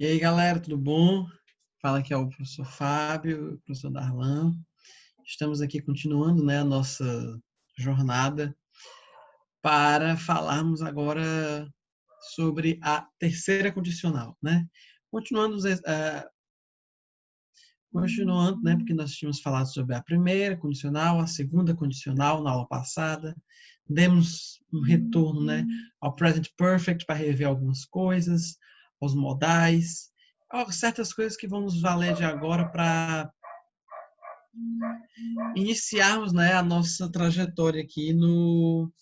E aí, galera, tudo bom? Fala que é o professor Fábio, o professor Darlan. Estamos aqui continuando, né, a nossa jornada para falarmos agora sobre a terceira condicional, né? Continuando, continuando, né, porque nós tínhamos falado sobre a primeira condicional, a segunda condicional na aula passada. Demos um retorno, né, ao present perfect para rever algumas coisas, aos modais, certas coisas que vão nos valer de agora para iniciarmos, né, a nossa trajetória aqui no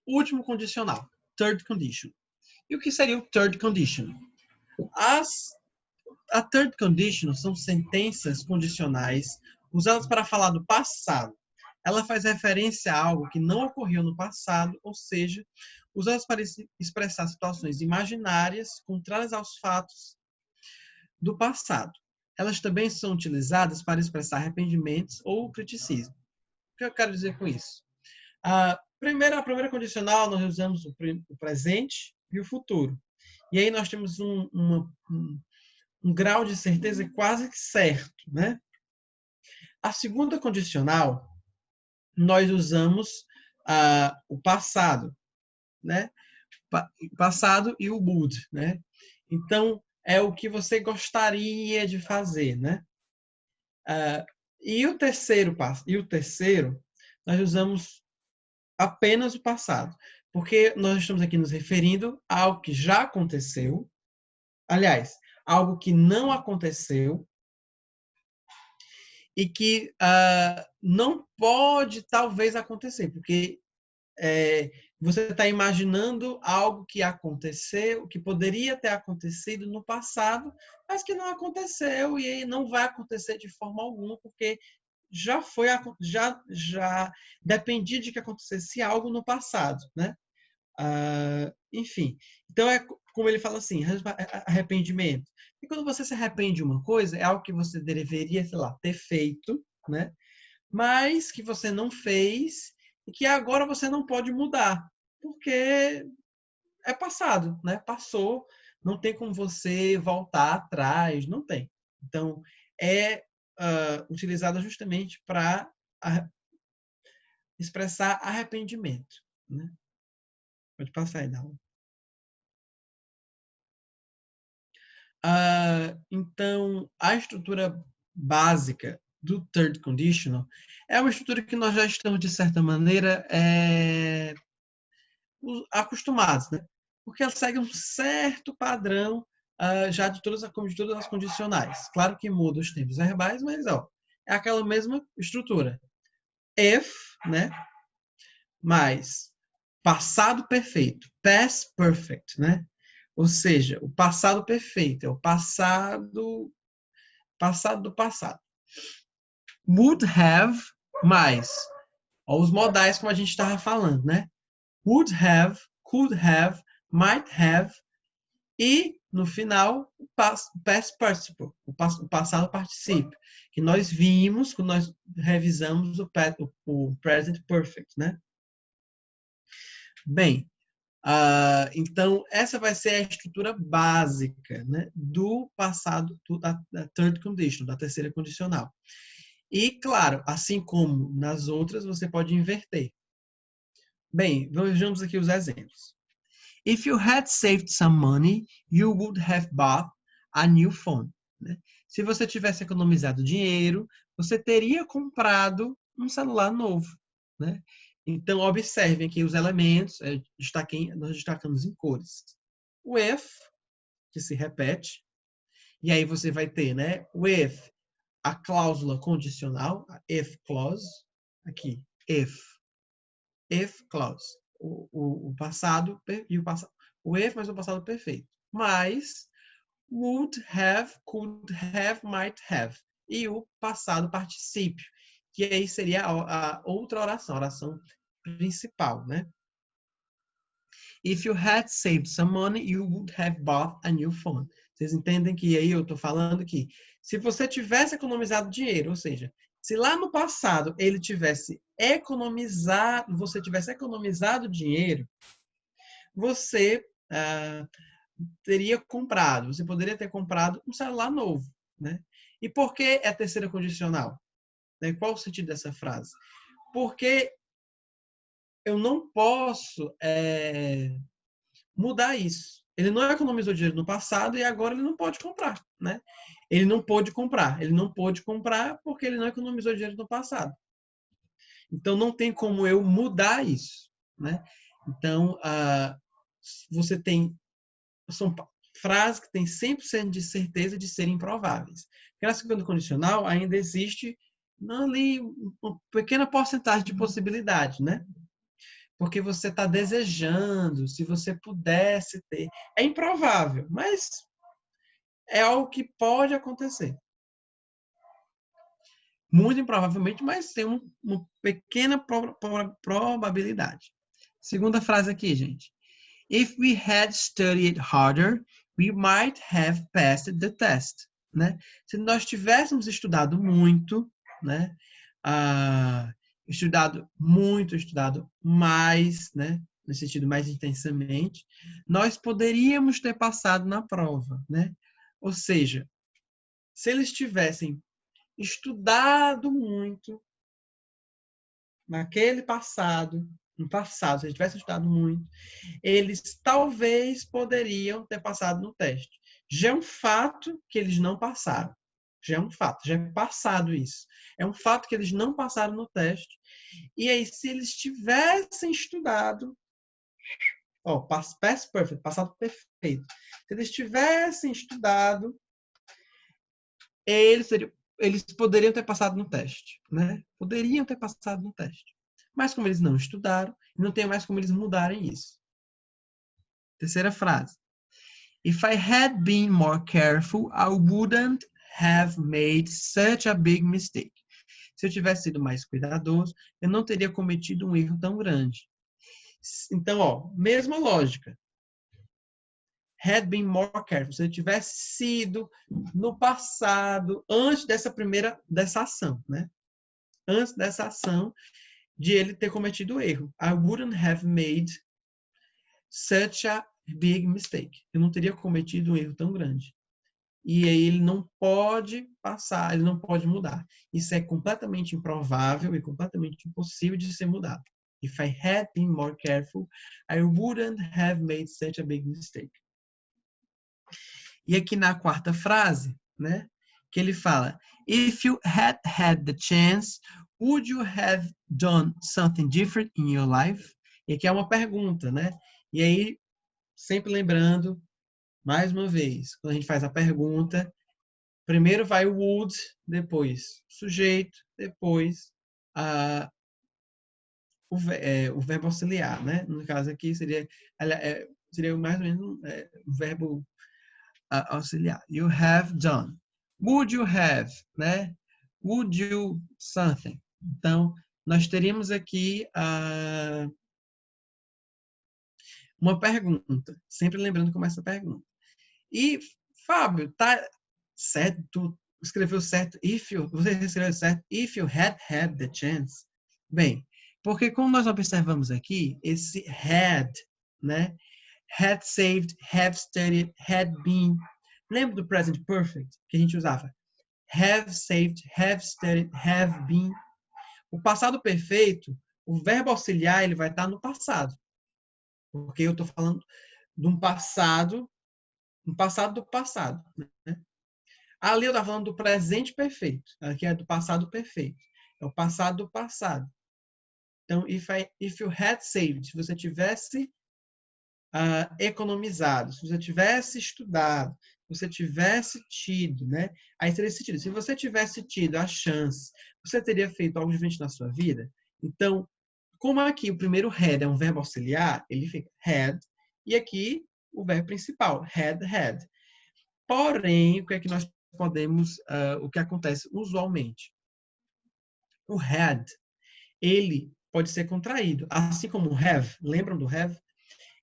último condicional, third condition. E o que seria o third condition? A third condition são sentenças condicionais usadas para falar do passado. Ela faz referência a algo que não ocorreu no passado, ou seja, usadas para expressar situações imaginárias contrárias aos fatos do passado. Elas também são utilizadas para expressar arrependimentos ou criticismo. O que eu quero dizer com isso? A primeira condicional, nós usamos o presente e o futuro. E aí nós temos um grau de certeza quase que certo, né? A segunda condicional, nós usamos o passado, né? Passado e o would, né? Então, é o que você gostaria de fazer, né? E o terceiro, nós usamos apenas o passado, porque nós estamos aqui nos referindo a algo que já aconteceu, aliás, algo que não aconteceu e que não pode talvez acontecer, porque você está imaginando algo que aconteceu, que poderia ter acontecido no passado, mas que não aconteceu e não vai acontecer de forma alguma, porque já dependia de que acontecesse algo no passado, né? Enfim, então é como ele fala assim, arrependimento. E quando você se arrepende de uma coisa, é algo que você deveria, sei lá, ter feito, né? Mas que você não fez e que agora você não pode mudar, porque é passado, né? Passou, não tem como você voltar atrás, não tem. Então, é utilizada justamente para expressar arrependimento, né? Pode passar aí, Dala. Então, a estrutura básica do third conditional é uma estrutura que nós já estamos, de certa maneira, acostumados, né? Porque ela segue um certo padrão já de todas as condicionais. Claro que muda os tempos verbais, mas é aquela mesma estrutura. If, né? Mais passado perfeito, past perfect, né? Ou seja, o passado perfeito é o passado do passado. Would have mais os modais como a gente estava falando, né? Would have, could have, might have e no final o past participle, o passado participio, que nós vimos quando nós revisamos o present perfect, né? Bem, então, essa vai ser a estrutura básica, né, do passado, da third condition, da terceira condicional. E, claro, assim como nas outras, você pode inverter. Bem, vejamos aqui os exemplos. If you had saved some money, you would have bought a new phone. Né? Se você tivesse economizado dinheiro, você teria comprado um celular novo. Né? Então, observem aqui os elementos, nós destacamos em cores. O if, que se repete, e aí você vai ter, né, with a cláusula condicional, a if clause, aqui, if clause, o passado e o if mais o passado perfeito, mais would have, could have, might have, e o passado particípio, que aí seria a outra oração, a oração principal, né? If you had saved some money, you would have bought a new phone. Vocês entendem que aí eu estou falando que se você tivesse economizado dinheiro, ou seja, Se lá no passado ele tivesse economizado, você tivesse economizado dinheiro, você teria comprado, você poderia ter comprado um celular novo, né? E por que é terceira condicional? Né? Qual o sentido dessa frase? Porque eu não posso mudar isso. Ele não economizou dinheiro no passado e agora ele não pode comprar, né? Ele não pôde comprar. Ele não pôde comprar porque ele não economizou dinheiro no passado. Então, não tem como eu mudar isso, né? Então, você tem... São frases que têm 100% de certeza de serem improváveis. Porque na segunda condicional ainda existe ali uma pequena porcentagem de possibilidade, né? Porque você está desejando, se você pudesse ter. É improvável, mas é algo que pode acontecer. Muito improvavelmente, mas tem uma pequena probabilidade. Segunda frase aqui, gente. If we had studied harder, we might have passed the test. Né? Se nós tivéssemos estudado muito, né? Estudado mais, né? No sentido mais intensamente, nós poderíamos ter passado na prova, né? Ou seja, se eles tivessem estudado muito naquele passado, no passado, se eles tivessem estudado muito, eles talvez poderiam ter passado no teste. Já é um fato que eles não passaram. Já é um fato, já é passado isso. É um fato que eles não passaram no teste. E aí, se eles tivessem estudado, past perfect, passado perfeito. Se eles tivessem estudado, eles poderiam ter passado no teste, né? Poderiam ter passado no teste. Mas como eles não estudaram, não tem mais como eles mudarem isso. Terceira frase. If I had been more careful, I wouldn't have made such a big mistake. Se eu tivesse sido mais cuidadoso, eu não teria cometido um erro tão grande. Então, mesma lógica. Had been more careful. Se eu tivesse sido no passado, antes dessa ação, né? Antes dessa ação de ele ter cometido o erro. I wouldn't have made such a big mistake. Eu não teria cometido um erro tão grande. E aí ele não pode passar, ele não pode mudar. Isso é completamente improvável e completamente impossível de ser mudado. If I had been more careful, I wouldn't have made such a big mistake. E aqui na quarta frase, né, que ele fala, if you had had the chance, would you have done something different in your life? E aqui é uma pergunta, né? E aí, sempre lembrando, mais uma vez, quando a gente faz a pergunta, primeiro vai o would, depois sujeito, depois o verbo auxiliar, né? No caso aqui seria mais ou menos o verbo auxiliar. You have done. Would you have, né? Would you something? Então, nós teríamos aqui uma pergunta, sempre lembrando como essa pergunta. E, Fábio, tá certo? Tu escreveu certo? Você escreveu certo? If you had the chance. Bem, porque como nós observamos aqui, esse had, né? Had saved, have studied, had been. Lembra do present perfect que a gente usava? Have saved, have studied, have been. O passado perfeito, o verbo auxiliar, ele vai estar no passado. Porque eu estou falando de um passado do passado. Né? Ali eu estava falando do presente perfeito. Aqui é do passado perfeito. É o passado do passado. Então, if you had saved, se você tivesse economizado, se você tivesse estudado, se você tivesse tido, né? Aí seria esse sentido. Se você tivesse tido a chance, você teria feito algo diferente na sua vida? Então, como aqui o primeiro had é um verbo auxiliar, ele fica had, e aqui o verbo principal, had. Porém, o que é que nós podemos, o que acontece usualmente? O had, ele pode ser contraído, assim como o have. Lembram do have?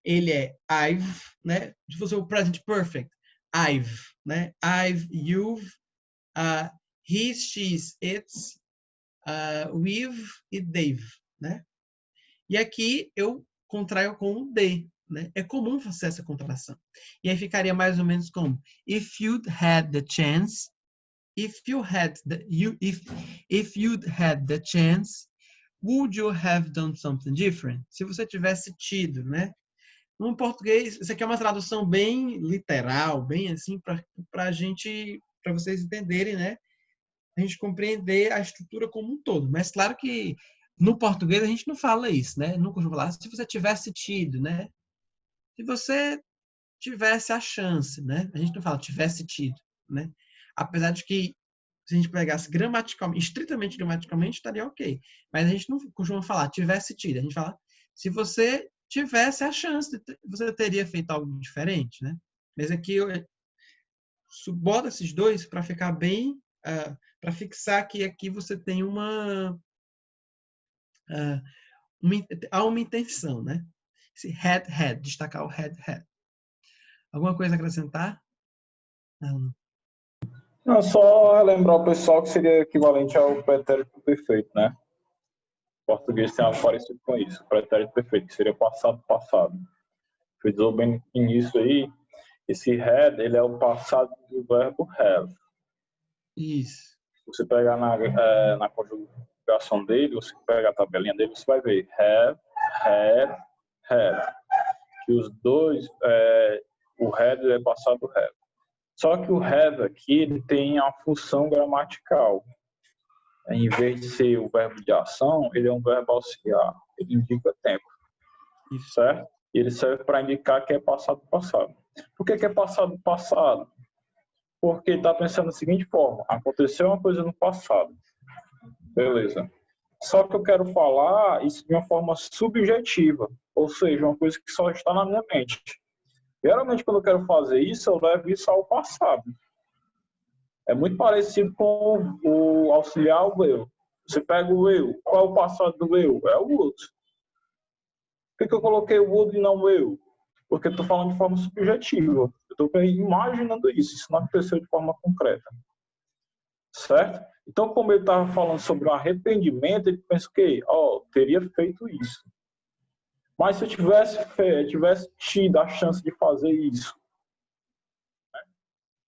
Ele é I've, né? Se fosse o present perfect, I've, né? I've, you've, he's, she's, it's, with e Dave, né? E aqui eu contraio com o D, né? É comum fazer essa contração. E aí ficaria mais ou menos como if you'd had the chance, if you'd had the chance, would you have done something different? Se você tivesse tido, né? No português, isso aqui é uma tradução bem literal, bem assim, para vocês entenderem, né? A gente compreender a estrutura como um todo. Mas claro que no português a gente não fala isso, né? Nunca vou falar se você tivesse tido, né? Se você tivesse a chance, né? A gente não fala tivesse tido, né? Apesar de que se a gente pegasse gramaticalmente, estritamente gramaticalmente, estaria ok. Mas a gente não costuma falar tivesse tido. A gente fala se você tivesse a chance, você teria feito algo diferente, né? Mas aqui eu bota esses dois para ficar bem, para fixar que aqui você tem há uma intenção, né? Esse had, destacar o had. Alguma coisa a acrescentar? Não. Não, só relembrar o pessoal que seria equivalente ao pretérito perfeito, né? O português tem algo parecido com isso, o pretérito perfeito, que seria passado. Frisou bem nisso aí. Esse had, ele é o passado do verbo have. Isso. Você pegar na conjugação dele, você pegar a tabelinha dele, você vai ver have, had, have. Que os dois, o had é passado do have. Só que o have aqui, ele tem a função gramatical. Em vez de ser o verbo de ação, ele é um verbo auxiliar. Ele indica tempo. Isso. Certo? E ele serve para indicar que é passado. Por que é passado? Porque ele está pensando da seguinte forma: aconteceu uma coisa no passado. Beleza. Só que eu quero falar isso de uma forma subjetiva, ou seja, uma coisa que só está na minha mente. Geralmente, quando eu quero fazer isso, eu levo isso ao passado. É muito parecido com o auxiliar will. Você pega o will. Qual é o passado do will? É o would. Por que eu coloquei o would e não will? Porque eu estou falando de forma subjetiva. Eu estou imaginando isso. Isso não aconteceu de forma concreta. Certo? Então, como ele estava falando sobre o arrependimento, ele pensa o quê? Teria feito isso. Mas se eu tivesse tido a chance de fazer isso,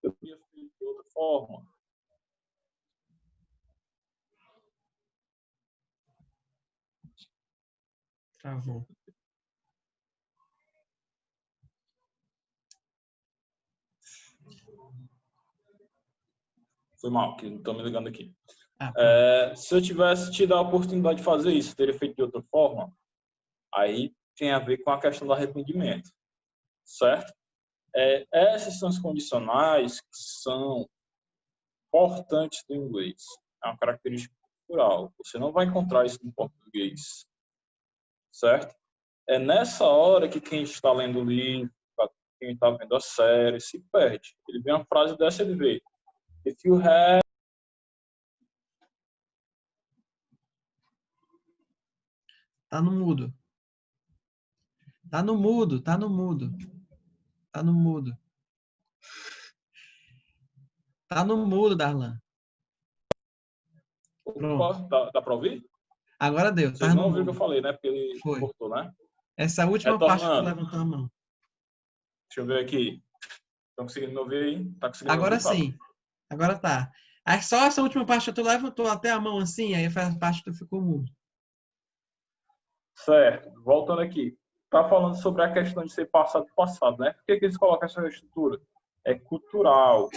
eu teria feito de outra forma. Travou. Foi mal, que não estão me ligando aqui. Se eu tivesse tido a oportunidade de fazer isso, teria feito de outra forma. Aí tem a ver com a questão do arrependimento. Certo? Essas são as condicionais que são importantes do inglês. É uma característica cultural. Você não vai encontrar isso no português. Certo? É nessa hora que quem está lendo o livro, quem está vendo a série, se perde. Ele vê uma frase dessa, ele vê: If you have... Tá no mudo. Tá no mudo. Tá no mudo, Darlan. Opa, dá para ouvir? Agora deu. Vocês não ouviram o que eu falei, né? Porque ele cortou, né? Essa última parte que tu levantou a mão. Deixa eu ver aqui. Estão conseguindo me ouvir aí? Tá conseguindo Agora ouvir, sim. Fábio? Agora tá. Aí só essa última parte que tu levantou até a mão assim, aí faz parte que tu ficou mudo. Certo. Voltando aqui. Tá falando sobre a questão de ser passado, né? Por que eles colocam essa estrutura? É cultural,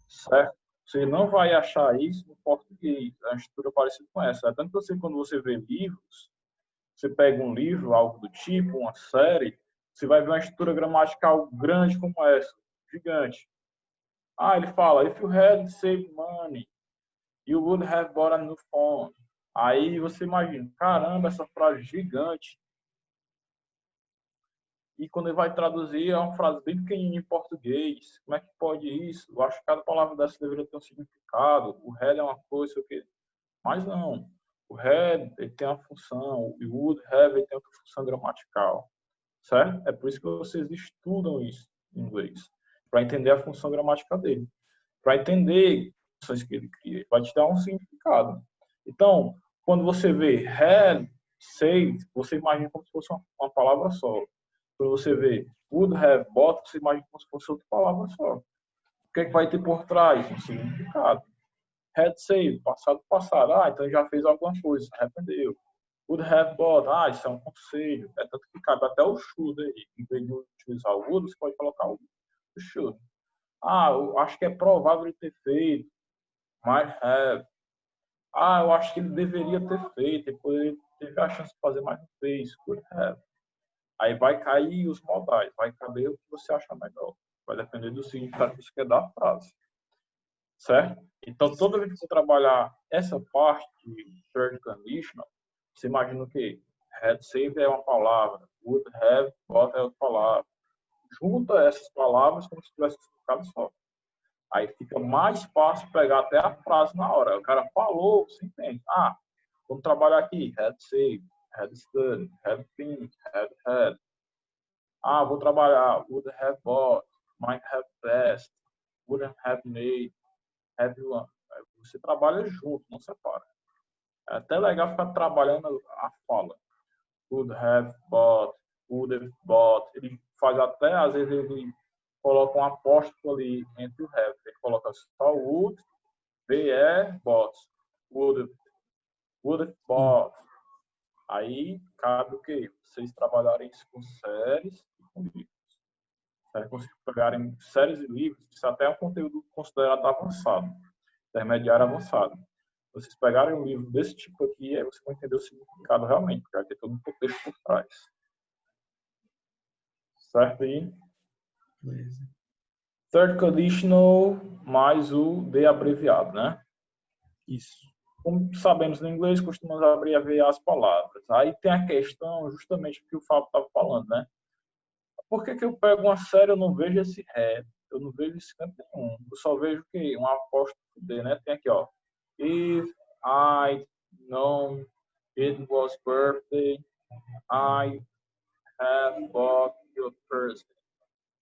certo? Você não vai achar isso no português. A estrutura parecida com essa. Tanto que você, quando você vê livros, você pega um livro, algo do tipo, uma série, você vai ver uma estrutura gramatical grande como essa, gigante. Ele fala: If you had saved money, you would have bought a new phone. Aí você imagina, caramba, essa frase gigante. E quando ele vai traduzir, é uma frase bem pequenininha em português. Como é que pode isso? Eu acho que cada palavra dessa deveria ter um significado. O had é uma coisa, sei o quê. Mas não. O had, ele tem uma função. O would have, ele tem outra função gramatical. Certo? É por isso que vocês estudam isso em inglês. Para entender a função gramatical dele. Para entender as funções que ele cria. Vai te dar um significado. Então, quando você vê had, saved, você imagina como se fosse uma palavra só. Quando você vê would have bought, você imagina como se fosse outra palavra só. O que é que vai ter por trás? Um significado. Had saved, passado, passado. Ah, então já fez alguma coisa, arrependeu. Would have bought, ah, isso é um conselho. É tanto que cabe até o should aí. Em vez de utilizar o would, você pode colocar o should. Ah, eu acho que é provável ele ter feito. Might have. Ah, eu acho que ele deveria ter feito. Ele teve a chance de fazer, mas não fez. Could have. Aí vai cair os modais. Vai caber o que você acha melhor. Vai depender do significado que você quer dar à frase. Certo? Então, toda vez que você trabalhar essa parte de third conditional, você imagina o quê? Had saved é uma palavra. Would have bought é outra palavra. Junta essas palavras como se tivesse significado só. Aí fica mais fácil pegar até a frase na hora. O cara falou, você entende. Ah, vamos trabalhar aqui. Had saved, had studied, had finished, had. Ah, vou trabalhar. Would have bought, might have passed, wouldn't have made, have won. Você trabalha junto, não separa. É até legal ficar trabalhando a fala. Would have bought, would have bought. Ele faz até, às vezes, ele coloca um apóstrofo ali entre o have. Ele coloca só would, bought. Would have bought. Aí cabe o quê? Vocês trabalharem isso com séries e com livros. Vocês pegarem séries e livros, isso até é um conteúdo considerado avançado, intermediário avançado. Vocês pegarem um livro desse tipo aqui, aí você vai entender o significado realmente, porque vai ter todo um contexto por trás. Certo aí? Beleza. Third conditional mais o de abreviado, né? Isso. Como sabemos no inglês, costumamos abreviar as palavras. Aí tem a questão, justamente, que o Fábio estava falando, né? Por que eu pego uma série e eu não vejo esse had? Eu não vejo esse canto nenhum. Eu só vejo o quê? Um apóstrofo de, né? Tem aqui, ó. If I known it was birthday, I have bought your present.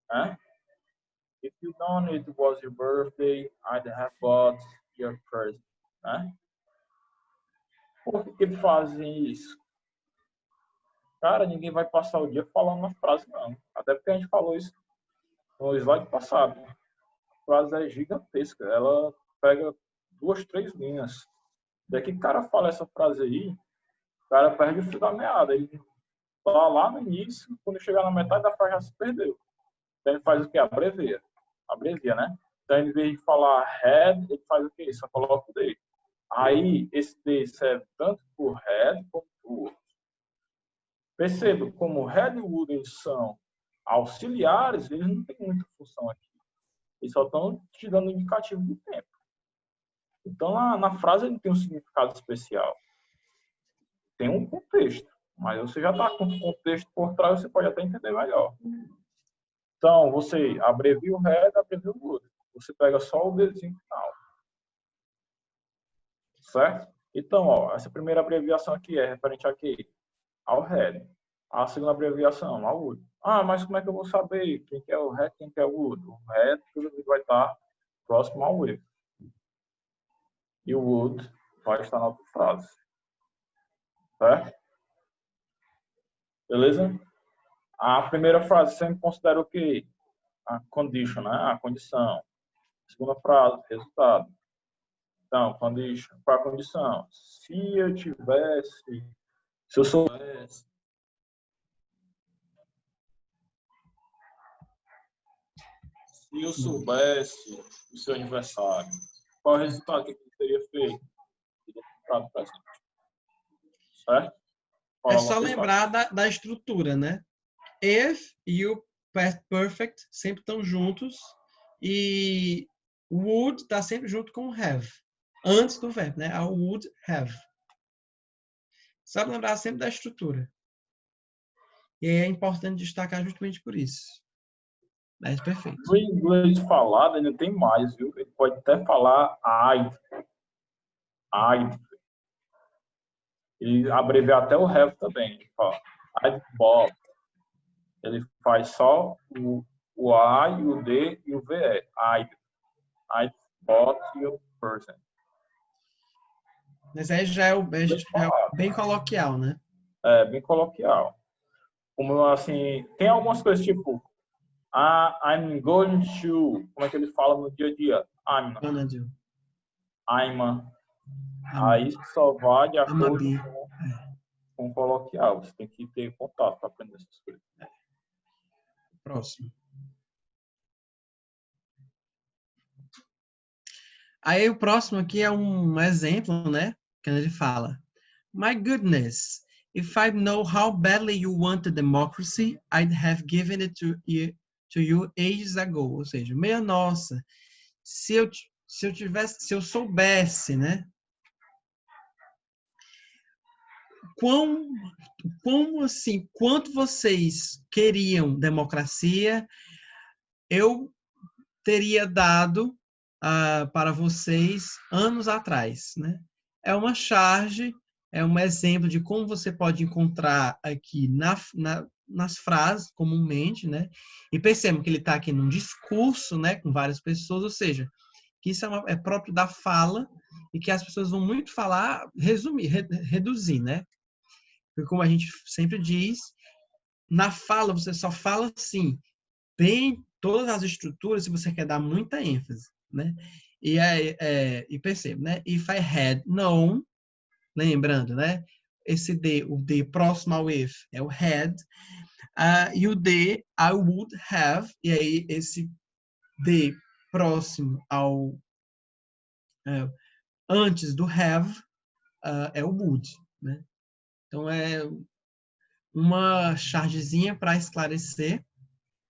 Né? If you known it was your birthday, I'd have bought your present. Né? Por que eles fazem isso? Cara, ninguém vai passar o dia falando uma frase, não. Até porque a gente falou isso no slide passado. A frase é gigantesca. Ela pega 2, 3 linhas. Daqui que o cara fala essa frase aí, o cara perde o fio da meada. Ele tá lá no início, quando chegar na metade da frase já se perdeu. Então ele faz o quê? Abrevia. Abrevia, né? Então, em vez de falar had, ele faz o quê? Só coloca o D. Aí, esse D serve tanto por had como por would. Perceba, como had e would eles são auxiliares, eles não têm muita função aqui. Eles só estão te dando indicativo do tempo. Então, na frase ele tem um significado especial. Tem um contexto, mas você já está com o contexto por trás, você pode até entender melhor. Então, você abrevia o had, abrevia o would. Você pega só o desenho final. Certo? Então, ó, essa primeira abreviação aqui é referente a quê? Ao had. A segunda abreviação, ao would. Ah, mas como é que eu vou saber quem que é o had e quem que é o would? O had tudo vai estar próximo ao with. E o would vai estar na outra frase. Certo? Beleza? A primeira frase sempre considera o quê? A condition, né? A condição. A segunda frase, resultado. Então, condition. Qual a condição? Se eu soubesse. Se eu soubesse o seu aniversário, qual é o resultado que ele teria feito? Certo? É só lembrar da estrutura, né? If e o past perfect sempre estão juntos e would está sempre junto com have. Antes do verbo, né? A would have. Só lembrar sempre da estrutura. E é importante destacar justamente por isso. Mas perfeito. No inglês falado, ele tem mais, viu? Ele pode até falar I'd. E abreviar até o have também. Ele fala I'd bought. Ele faz só o I, o D e o VE. I'd bought your person. Mas aí já é bem coloquial, né? É, bem coloquial. Como assim, tem algumas coisas tipo, I'm going to, como é que ele fala no dia a dia? Gonna do. I'm. Aí só vai de acordo Be. com o coloquial. Você tem que ter contato para aprender essas coisas. Próximo. Aí o próximo aqui é um exemplo, né? Que ele fala: My goodness, if I know how badly you want a democracy, I'd have given it to you ages ago. Ou seja, meia nossa, se eu soubesse, né? Como assim, quanto vocês queriam democracia, eu teria dado para vocês anos atrás, né? É uma charge, é um exemplo de como você pode encontrar aqui nas frases, comumente, né? E percebam que ele está aqui num discurso, né, com várias pessoas, ou seja, que isso é próprio da fala e que as pessoas vão muito falar, resumir, reduzir, né? Porque como a gente sempre diz, na fala você só fala assim, bem todas as estruturas se você quer dar muita ênfase, né? E perceba, né? If I had known, lembrando, né? O D próximo ao if é o had, e o D I would have, e aí esse D próximo ao antes do have é o would, né? Então é uma chargezinha para esclarecer,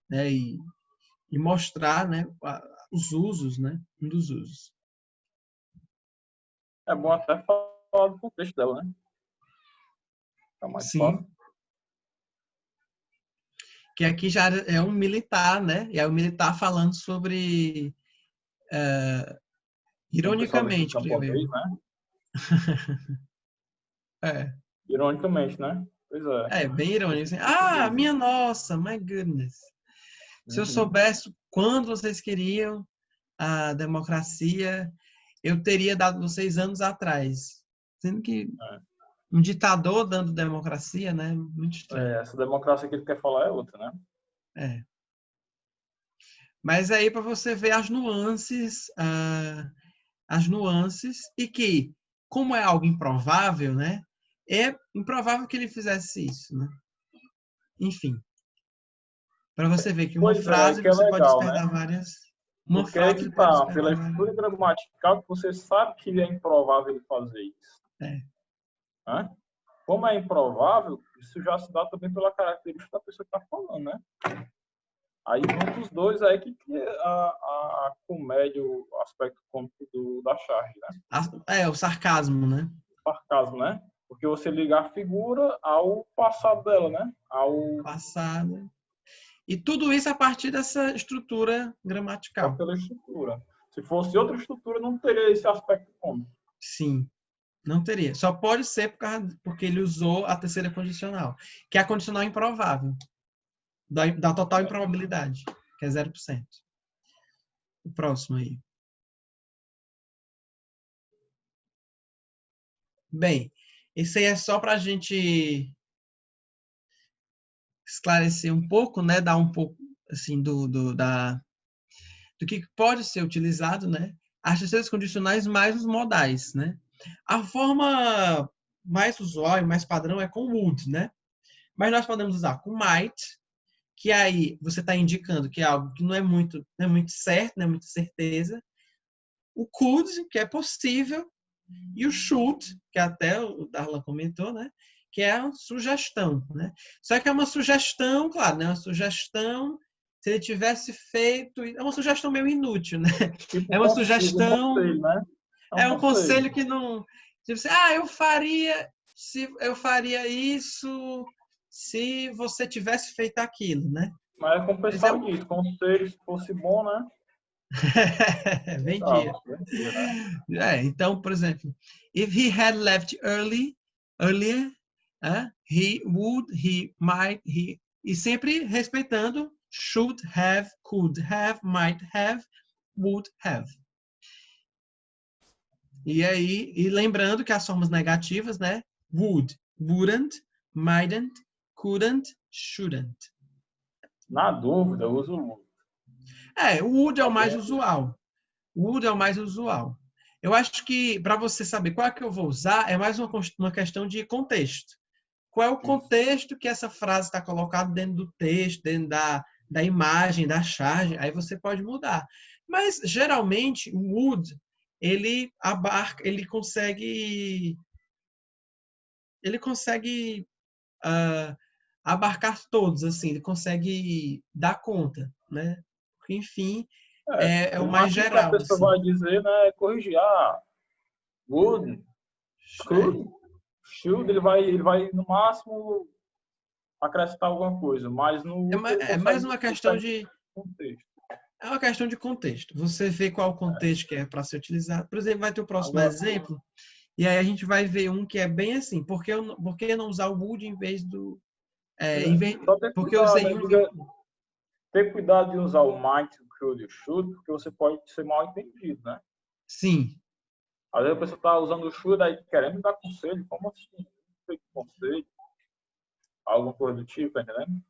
né? E mostrar, né, os usos, né? Um dos usos. É bom até falar do contexto dela, né? É mais Sim. fácil. Que aqui já é um militar, né? E é o militar falando sobre ironicamente, Camponês, né? Ironicamente, né? Pois é. bem irônico. Assim, minha nossa, my goodness. Se eu soubesse quando vocês queriam a democracia, eu teria dado vocês anos atrás. Sendo que um ditador dando democracia, né? Muito estranho. Essa democracia que ele quer falar é outra, né? Mas aí para você ver as nuances e que, como é algo improvável, né? É improvável que ele fizesse isso, né? Enfim, para você ver que uma frase que é você pode legal, né? despertar várias. Uma Porque é frase que pode tá, despertar pela várias. estrutura gramatical, que você sabe que é improvável ele fazer isso. Né? Como é improvável, isso já se dá também pela característica da pessoa que está falando, né? Aí, juntos os dois, aí que a comédia, o aspecto cômico da charge, né? O sarcasmo, né? O sarcasmo, né? Porque você liga a figura ao passado dela, né? Ao passado. E tudo isso a partir dessa estrutura gramatical. Só pela estrutura. Se fosse outra estrutura, não teria esse aspecto cômico. Sim, não teria. Só pode ser porque ele usou a terceira condicional, que é a condicional improvável, da total improbabilidade, que é 0%. O próximo aí. Bem, isso aí é só para a gente esclarecer um pouco, né? Dar um pouco assim do que pode ser utilizado, né? As terceiras condicionais mais os modais, né? A forma mais usual e mais padrão é com would, né? Mas nós podemos usar com might, que aí você está indicando que é algo que não é muito certo, não é muito certeza. O could, que é possível, e o should, que até o Darlan comentou, né? Que é uma sugestão, né? Só que é uma sugestão, claro, né? Uma sugestão, se ele tivesse feito, é uma sugestão meio inútil, né? Tipo É uma sugestão, conselho, né? é um conselho que não, tipo assim, eu faria isso se você tivesse feito aquilo, né? Mas é como o pessoal diz, conselho, se fosse bom, né? Vendia. Né? Então, por exemplo, if he had left earlier, he would, he might, e sempre respeitando should have, could have, might have, would have. E aí, e lembrando que as formas negativas, né? Would, wouldn't, mightn't, couldn't, shouldn't. Na dúvida, eu uso o would. O would é o mais Sabendo. usual. O would é o mais usual. Eu acho que, para você saber qual é que eu vou usar, é mais uma questão de contexto. Qual é o contexto que essa frase está colocada dentro do texto, dentro da imagem, da charge, aí você pode mudar. Mas, geralmente, o would, ele abarca, ele consegue abarcar todos, assim, ele consegue dar conta, né? Porque, enfim, é o O mais máximo que a geral, pessoa assim. vai dizer, né, é corrigir. Would, É, could, should, ele vai no máximo acrescentar alguma coisa, mas no would ele é mais consegue, uma ele questão pega de o contexto. É uma questão de contexto. Você vê qual o contexto que é para ser utilizado. Por exemplo, vai ter o próximo Agora, exemplo, e aí a gente vai ver um que é bem assim. Por que não usar o would em vez do. só ter Porque eu cuidado, usei né? um. Ter cuidado de usar o might, o could e o should, porque você pode ser mal entendido, né? Sim, Às vezes a pessoa está usando o should aí querendo dar conselho, como assim? Não sei que conselho, alguma coisa do tipo, tá entendendo?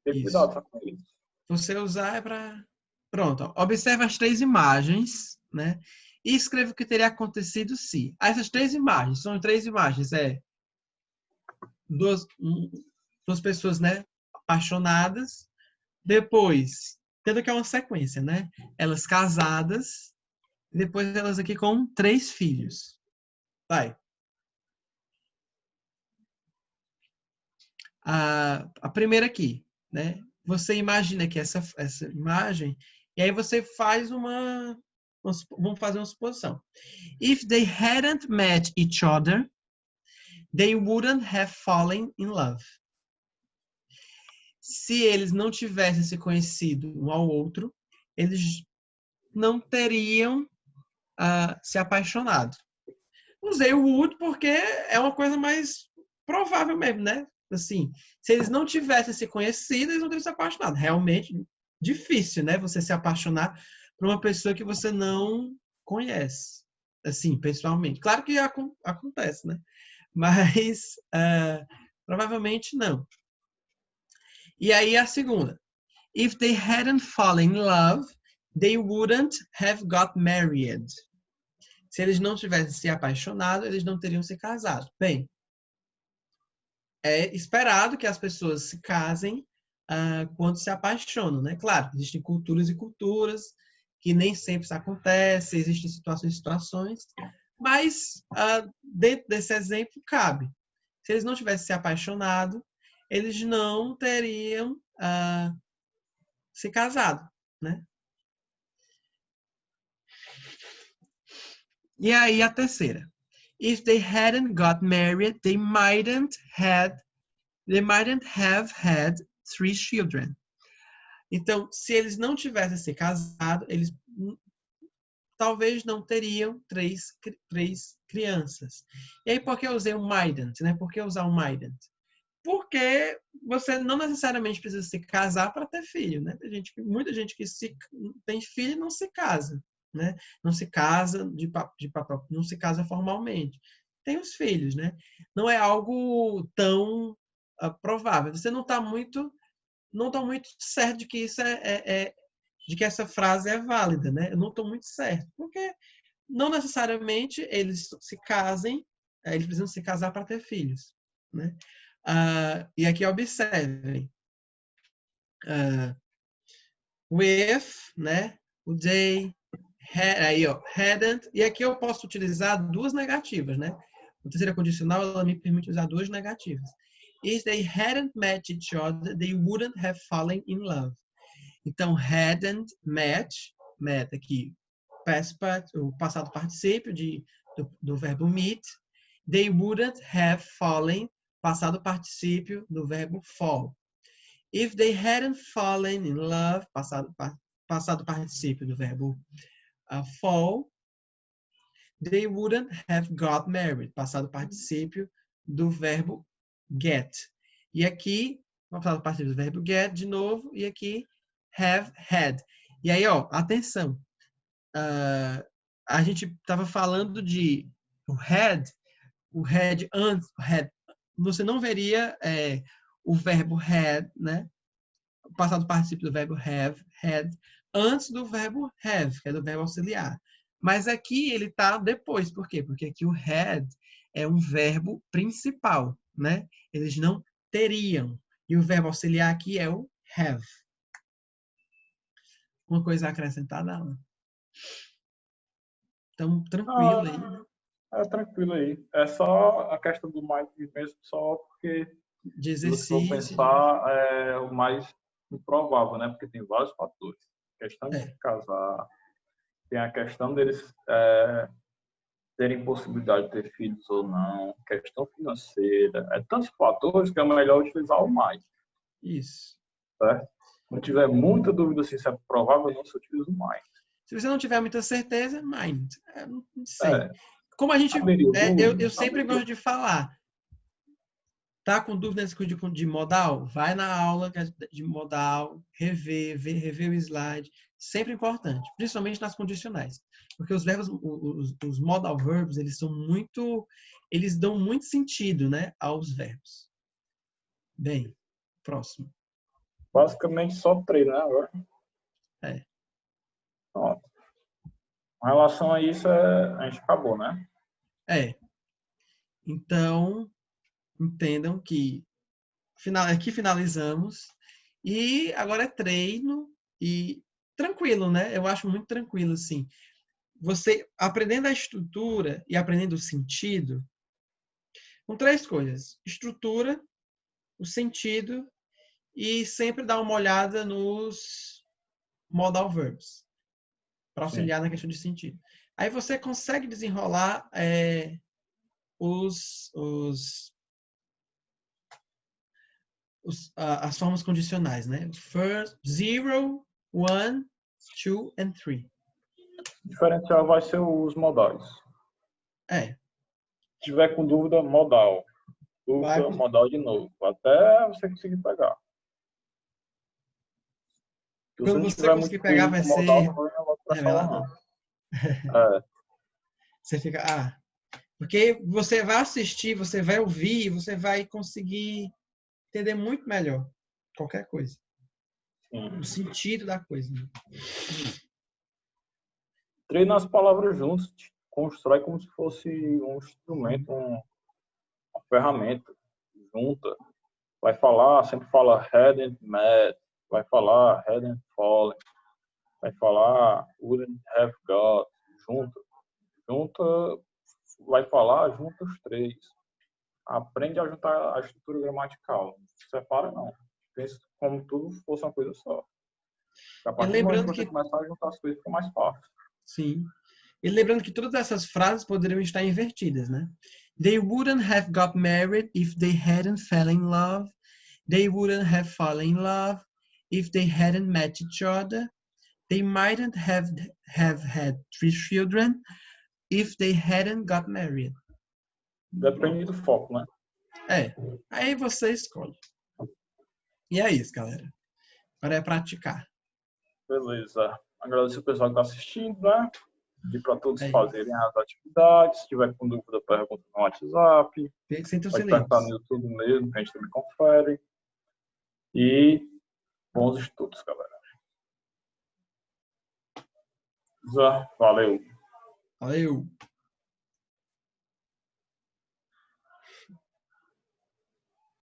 Ter isso. cuidado só com isso. Você usar é para. Pronto. Ó. Observe as três imagens, né? E escreva o que teria acontecido se. Essas três imagens, são três imagens, duas pessoas, né? Apaixonadas. Depois, tendo que é uma sequência, né? Elas casadas, e depois elas aqui com 3 filhos. Vai. A primeira aqui, né? Você imagina que essa imagem, e aí você faz vamos fazer uma suposição. If they hadn't met each other, they wouldn't have fallen in love. Se eles não tivessem se conhecido um ao outro, eles não teriam se apaixonado. Usei o would porque é uma coisa mais provável mesmo, né? Assim, se eles não tivessem se conhecido, eles não teriam se apaixonado. Realmente difícil, né? Você se apaixonar por uma pessoa que você não conhece, assim, pessoalmente. Claro que acontece, né? Mas provavelmente não. E aí a segunda. If they hadn't fallen in love, they wouldn't have got married. Se eles não tivessem se apaixonado, eles não teriam se casado. Bem, é esperado que as pessoas se casem quando se apaixonam, né? Claro, existem culturas e culturas que nem sempre isso acontece, existem situações e situações, mas dentro desse exemplo cabe. Se eles não tivessem se apaixonado, eles não teriam se casado, né? E aí a terceira. If they hadn't got married, they mightn't have had 3 children. Então, se eles não tivessem se casado, eles talvez não teriam três crianças. E aí, por que eu usei o mightn't, né? Por que usar o mightn't? Porque você não necessariamente precisa se casar para ter filho, né? Muita gente que tem filho e não se casa, né? Não se casa não se casa formalmente. Tem os filhos, né? Não é algo tão provável. Você não tá muito certo de que isso de que essa frase é válida, né? Eu não estou muito certo, porque não necessariamente eles se casem, eles precisam se casar para ter filhos, né? E aqui observem. With, né? O they, aí, ó, hadn't. E aqui eu posso utilizar duas negativas, né? A terceira condicional, ela me permite usar duas negativas. If they hadn't met each other, they wouldn't have fallen in love. Então, hadn't met aqui, o passado particípio do verbo meet. They wouldn't have fallen, passado particípio do verbo fall. If they hadn't fallen in love, passado particípio do verbo fall, they wouldn't have got married, passado particípio do verbo get. E aqui, passado particípio do verbo get de novo, e aqui have had. E aí, ó, atenção. a gente estava falando de o had antes, você não veria o verbo had, né? O passado participio do verbo have, had, antes do verbo have, que é do verbo auxiliar. Mas aqui ele está depois. Por quê? Porque aqui o had é um verbo principal, né? Eles não teriam. E o verbo auxiliar aqui é o have. Uma coisa a acrescentar, não. Então, tranquilo aí. É tranquilo aí. É só a questão do might mesmo, só porque De se você for exercício. pensar, é o mais improvável, né? Porque tem vários fatores. A questão de se É. casar, tem a questão deles terem possibilidade de ter filhos ou não, questão financeira. É tantos fatores que é melhor utilizar o might, Isso. certo? Se não tiver muita dúvida se isso é provável, não se utiliza o might. Se você não tiver muita certeza, mind. Não sei. É, Como a gente. saberia o Eu sempre saberia. gosto de falar. Tá com dúvidas de modal? Vai na aula de modal, rever o slide. Sempre importante, principalmente nas condicionais. Porque os verbos, os modal verbs, eles dão muito sentido, né, aos verbos. Bem, próximo. Basicamente só treino, né? Agora. É. Pronto. Com relação a isso, a gente acabou, né? Então, entendam que aqui finalizamos e agora é treino e tranquilo, né? Eu acho muito tranquilo, assim. Você aprendendo a estrutura e aprendendo o sentido, com três coisas: estrutura, o sentido e sempre dar uma olhada nos modal verbs para auxiliar na questão de sentido. Aí você consegue desenrolar as formas condicionais, né? First, 0, 1, 2 and 3. O diferencial vai ser os modais. É. Se tiver com dúvida, modal. Dúvida, modal de novo. Até você conseguir pegar. Se você Quando não você tiver conseguir muito pegar, vai modal, ser não vai prestar lá, revelador. não. Você fica, porque você vai assistir, você vai ouvir, você vai conseguir entender muito melhor qualquer coisa. Sim. O sentido da coisa. Né? Treina as palavras juntos, constrói como se fosse um instrumento, uma ferramenta junta. Vai falar, sempre fala hadn't met, vai falar hadn't fallen, vai falar wouldn't have got, junta, vai falar junta os três. Aprende a juntar a estrutura gramatical. Não separa, não. Pensa como tudo fosse uma coisa só. A E partir do momento lembrando que você que, começar a juntar as coisas, fica mais fácil. sim. E lembrando que todas essas frases poderiam estar invertidas, né? They wouldn't have got married if they hadn't fell in love. They wouldn't have fallen in love if they hadn't met each other. They mightn't have had 3 children if they hadn't got married. Depende do foco, né? Aí você escolhe. E é isso, galera. Agora é praticar. Beleza. Agradeço o pessoal que está assistindo, né? Pedir para todos É fazerem as atividades. Se tiver com dúvida, pergunta no WhatsApp. Sintam-se Pode perguntar no livres. YouTube mesmo, que a gente também confere. E bons estudos, galera. Valeu. Valeu!